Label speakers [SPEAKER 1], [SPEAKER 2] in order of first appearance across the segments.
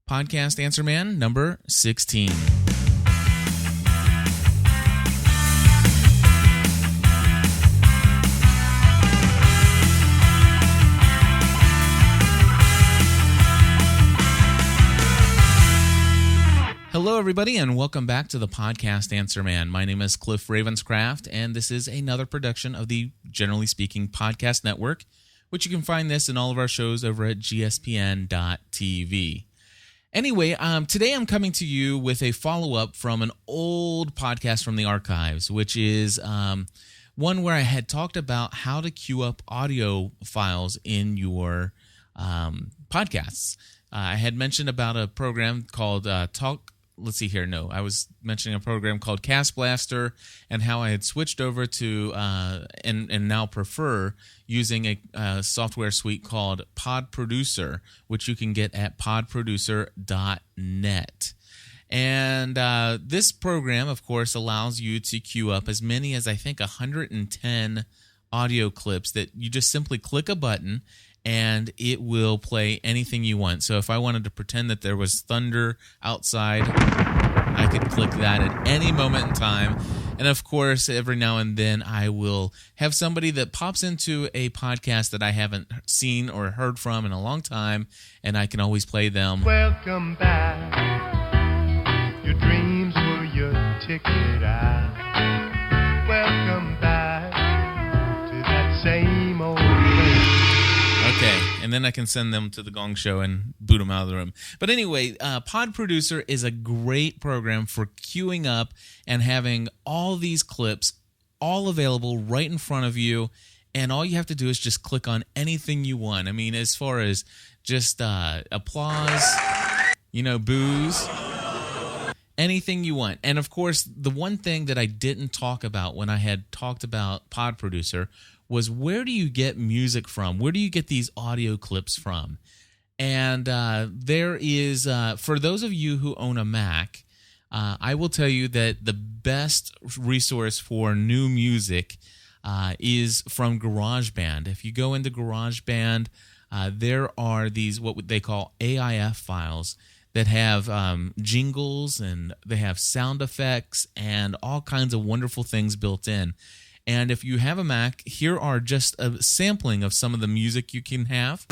[SPEAKER 1] Podcast Answer Man number 16. Hello, everybody, and welcome back to the Podcast Answer Man. My name is Cliff Ravenscraft, and this is another production of the Generally Speaking Podcast Network, which you can find this and all of our shows over at gspn.tv. Anyway, today I'm coming to you with a follow-up from an old podcast from the archives, which is one where I had talked about how to queue up audio files in your podcasts. I had mentioned about a program called I was mentioning a program called Cast Blaster and how I had switched over to and now prefer using a software suite called Pod Producer, which you can get at podproducer.net. And this program, of course, allows you to queue up as many as I think 110 audio clips that you just simply click a button and it will play anything you want. So if I wanted to pretend that there was thunder outside, I could click that at any moment in time. And of course, every now and then I will have somebody that pops into a podcast that I haven't seen or heard from in a long time, and I can always play them.
[SPEAKER 2] Welcome back. Your dreams were your ticket out. Welcome back to that same old place.
[SPEAKER 1] Okay, and then I can send them to the Gong Show and boot them out of the room. But anyway, Pod Producer is a great program for queuing up and having all these clips all available right in front of you, and all you have to do is just click on anything you want. I mean, as far as just applause, boos, anything you want. And of course, the one thing that I didn't talk about when I had talked about Pod Producer was where do you get music from? Where do you get these audio clips from? And there is, for those of you who own a Mac, I will tell you that the best resource for new music is from GarageBand. If you go into GarageBand, there are these, what they call AIF files that have jingles and they have sound effects and all kinds of wonderful things built in. And if you have a Mac, here are just a sampling of some of the music you can have.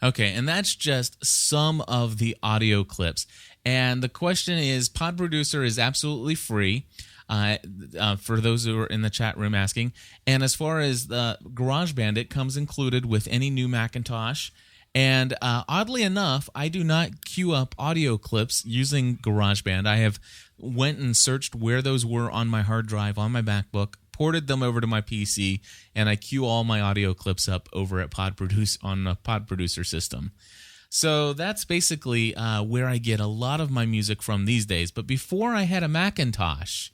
[SPEAKER 1] Okay, and that's just some of the audio clips. And the question is, Pod Producer is absolutely free, for those who are in the chat room asking. And as far as the GarageBand, it comes included with any new Macintosh. And oddly enough, I do not queue up audio clips using GarageBand. I have went and searched where those were on my hard drive on my MacBook, ported them over to my PC, and I queue all my audio clips up over at Pod Producer system. So that's basically where I get a lot of my music from these days. But before I had a Macintosh,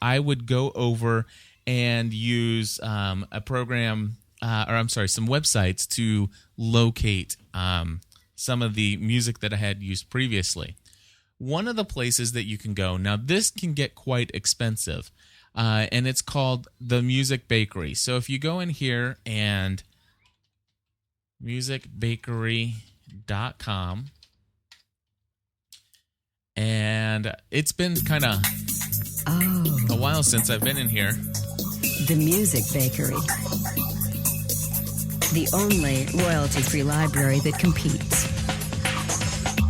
[SPEAKER 1] I would go over and use a program, some websites to locate some of the music that I had used previously. One of the places that you can go, now this can get quite expensive, and it's called the Music Bakery. So if you go in here and musicbakery.com, and it's been kind of a while since I've been in here.
[SPEAKER 3] The Music Bakery. The only royalty-free library that competes.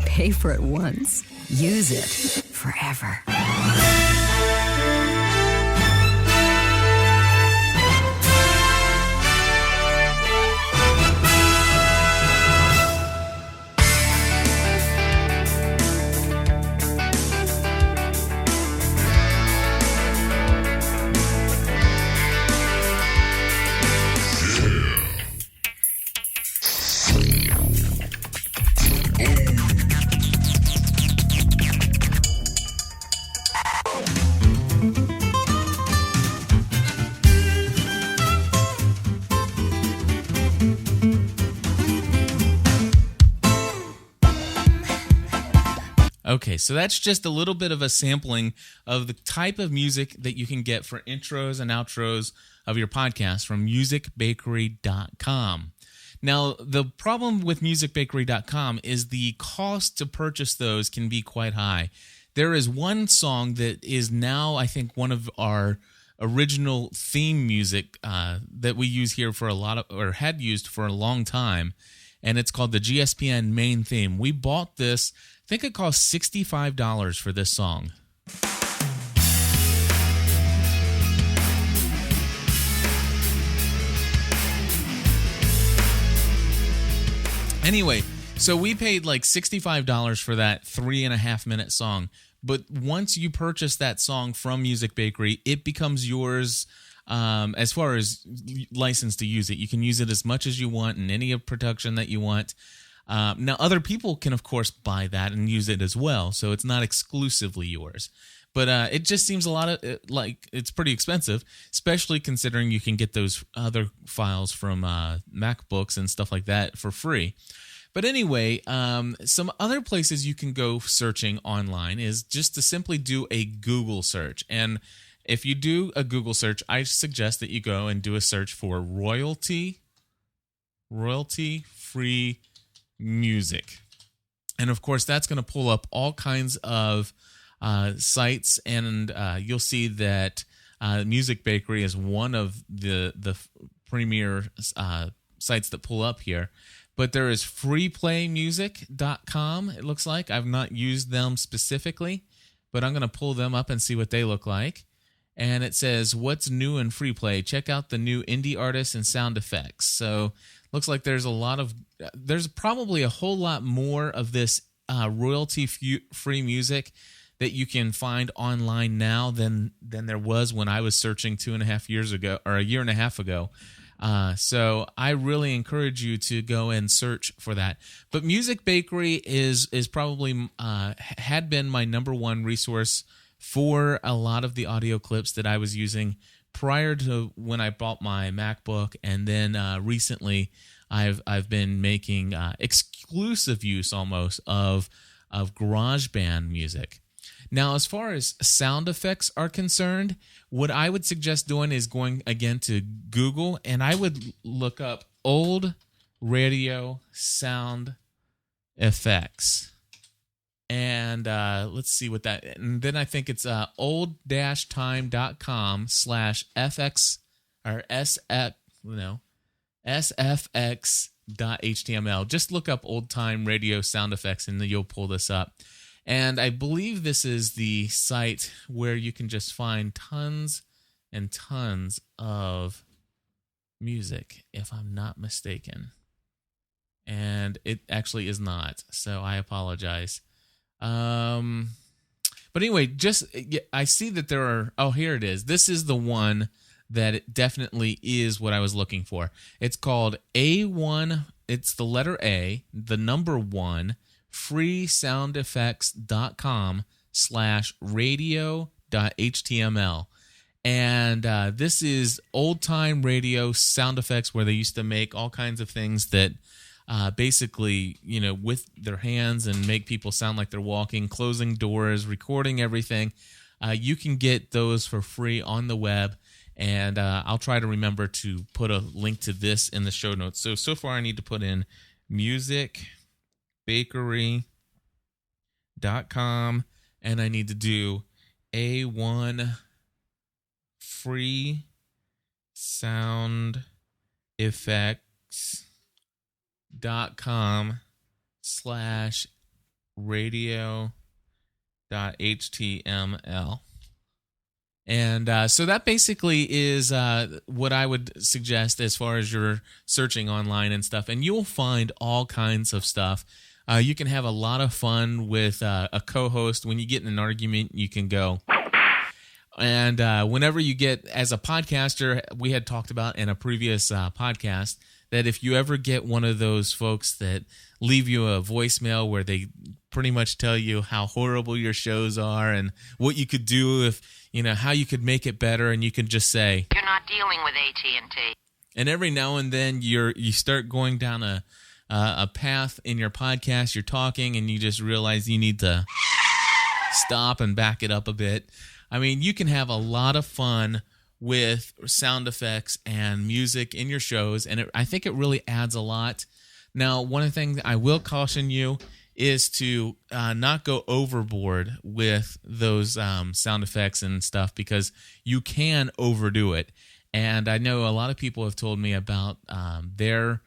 [SPEAKER 3] Pay for it once. Use it forever.
[SPEAKER 1] Okay, so that's just a little bit of a sampling of the type of music that you can get for intros and outros of your podcast from musicbakery.com. Now, the problem with musicbakery.com is the cost to purchase those can be quite high. There is one song that is now, I think, one of our original theme music that we use here for had used for a long time, and it's called the GSPN main theme. We bought this, I think it cost $65 for this song. Anyway, so we paid like $65 for that 3.5-minute song. But once you purchase that song from Music Bakery, it becomes yours as far as license to use it. You can use it as much as you want in any production that you want. Now, other people can, of course, buy that and use it as well. So it's not exclusively yours. But it just seems like it's pretty expensive, especially considering you can get those other files from MacBooks and stuff like that for free. But anyway, some other places you can go searching online is just to simply do a Google search. And if you do a Google search, I suggest that you go and do a search for royalty-free music. And of course, that's going to pull up all kinds of sites, and you'll see that Music Bakery is one of the premier sites that pull up here. But there is freeplaymusic.com, it looks like. I've not used them specifically, but I'm going to pull them up and see what they look like. And it says, what's new in free play? Check out the new indie artists and sound effects. So looks like there's probably a whole lot more of this royalty-free music that you can find online now than there was when I was searching 2.5 years ago, or a year and a half ago. So I really encourage you to go and search for that. But Music Bakery is probably had been my number one resource for a lot of the audio clips that I was using prior to when I bought my MacBook, and then recently I've been making exclusive use almost of GarageBand music. Now, as far as sound effects are concerned, what I would suggest doing is going again to Google, and I would look up old radio sound effects. And let's see what that, and then I think it's old-time.com/FX or SFX.html. Just look up old time radio sound effects, and then you'll pull this up. And I believe this is the site where you can just find tons and tons of music, if I'm not mistaken. And it actually is not, so I apologize. But anyway, I see that there are, here it is. This is the one that it definitely is what I was looking for. It's called A1, it's the letter A, the number 1, freesoundeffects.com/radio.html. And this is old time radio sound effects where they used to make all kinds of things that basically, with their hands and make people sound like they're walking, closing doors, recording everything. You can get those for free on the web. And I'll try to remember to put a link to this in the show notes. So far I need to put in musicbakery.com, and I need to do A1 free sound effects.com/radio.html. And so that basically is what I would suggest as far as you're searching online and stuff. And you'll find all kinds of stuff. You can have a lot of fun with a co-host. When you get in an argument, you can go. And whenever you get, as a podcaster, we had talked about in a previous podcast, that if you ever get one of those folks that leave you a voicemail where they pretty much tell you how horrible your shows are and what you could do if, how you could make it better, and you can just say,
[SPEAKER 4] "You're not dealing with AT&T."
[SPEAKER 1] And every now and then you start going down a path in your podcast, you're talking, and you just realize you need to stop and back it up a bit. I mean, you can have a lot of fun with sound effects and music in your shows, and I think it really adds a lot. Now, one of the things I will caution you is to not go overboard with those sound effects and stuff, because you can overdo it. And I know a lot of people have told me about their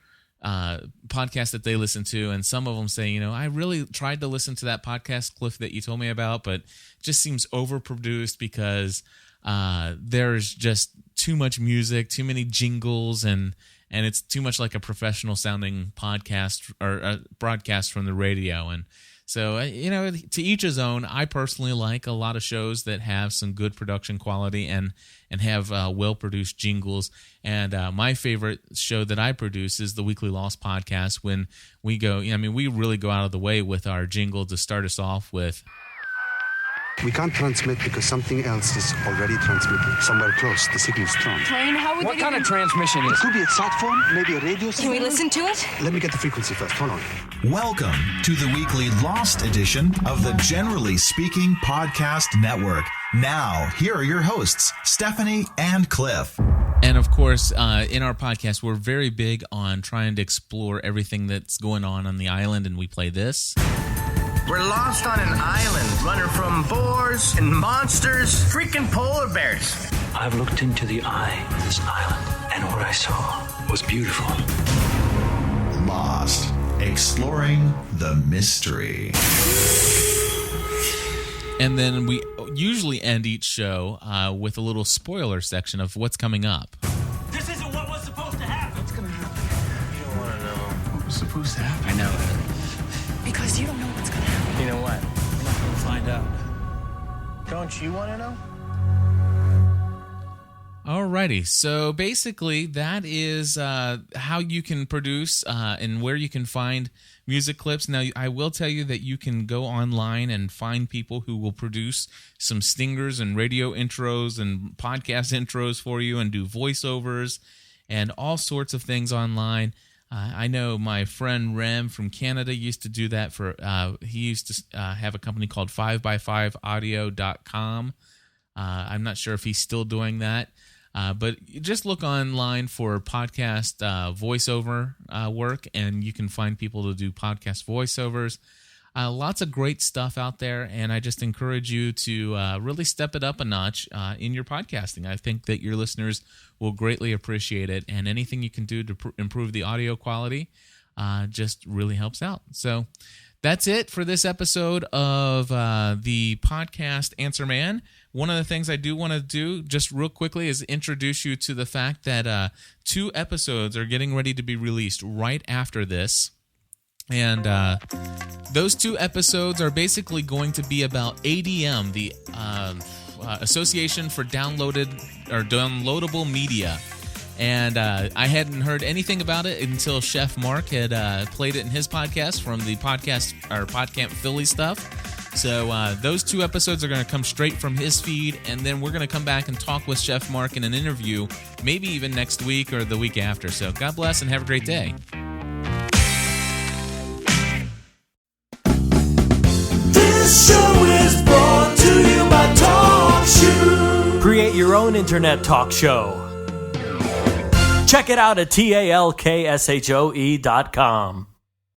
[SPEAKER 1] podcast that they listen to, and some of them say, I really tried to listen to that podcast, Cliff, that you told me about, but it just seems overproduced because there's just too much music, too many jingles, and it's too much like a professional sounding podcast or a broadcast from the radio. And so, to each his own. I personally like a lot of shows that have some good production quality and have well-produced jingles. And my favorite show that I produce is the Weekly Lost podcast, when we go, we really go out of the way with our jingle to start us off with.
[SPEAKER 5] We can't transmit because something else is already transmitting. Somewhere close, the signal's strong.
[SPEAKER 6] Plane, how would
[SPEAKER 7] What kind of transmission is
[SPEAKER 5] It could be a sat phone, maybe a radio signal.
[SPEAKER 6] Can we listen to it?
[SPEAKER 5] Let me get the frequency first. Hold on.
[SPEAKER 8] Welcome to the weekly Lost edition of the Generally Speaking Podcast Network. Now, here are your hosts, Stephanie and Cliff.
[SPEAKER 1] And of course, in our podcast, we're very big on trying to explore everything that's going on the island, and we play this.
[SPEAKER 7] We're lost on an island, running from boars and monsters, freaking polar bears.
[SPEAKER 9] I've looked into the eye of this island, and what I saw was beautiful.
[SPEAKER 8] Lost, exploring the mystery.
[SPEAKER 1] And then we usually end each show with a little spoiler section of what's coming up.
[SPEAKER 9] This isn't what was supposed to happen.
[SPEAKER 7] What's gonna happen? You don't want to know what was supposed to happen.
[SPEAKER 9] I know.
[SPEAKER 6] Because you don't know what's going to happen.
[SPEAKER 7] You know what?
[SPEAKER 9] We're not going to find out.
[SPEAKER 7] Don't you want to know?
[SPEAKER 1] Alrighty, so basically that is how you can produce and where you can find music clips. Now, I will tell you that you can go online and find people who will produce some stingers and radio intros and podcast intros for you and do voiceovers and all sorts of things online. I know my friend Rem from Canada used to do that he used to have a company called 5x5audio.com. I'm not sure if he's still doing that, but just look online for podcast voiceover work, and you can find people to do podcast voiceovers. Lots of great stuff out there, and I just encourage you to really step it up a notch in your podcasting. I think that your listeners will greatly appreciate it, and anything you can do to improve the audio quality just really helps out. So that's it for this episode of the podcast Answer Man. One of the things I do want to do just real quickly is introduce you to the fact that 2 episodes are getting ready to be released right after this. And those 2 episodes are basically going to be about ADM, the Association for Downloadable Media. And I hadn't heard anything about it until Chef Mark had played it in his podcast from the PodCamp Philly stuff. So those 2 episodes are going to come straight from his feed, and then we're going to come back and talk with Chef Mark in an interview, maybe even next week or the week after. So God bless and have a great day.
[SPEAKER 10] This show is brought to you by TalkShoe.
[SPEAKER 11] Create your own internet talk show. Check it out at TalkShoe.com.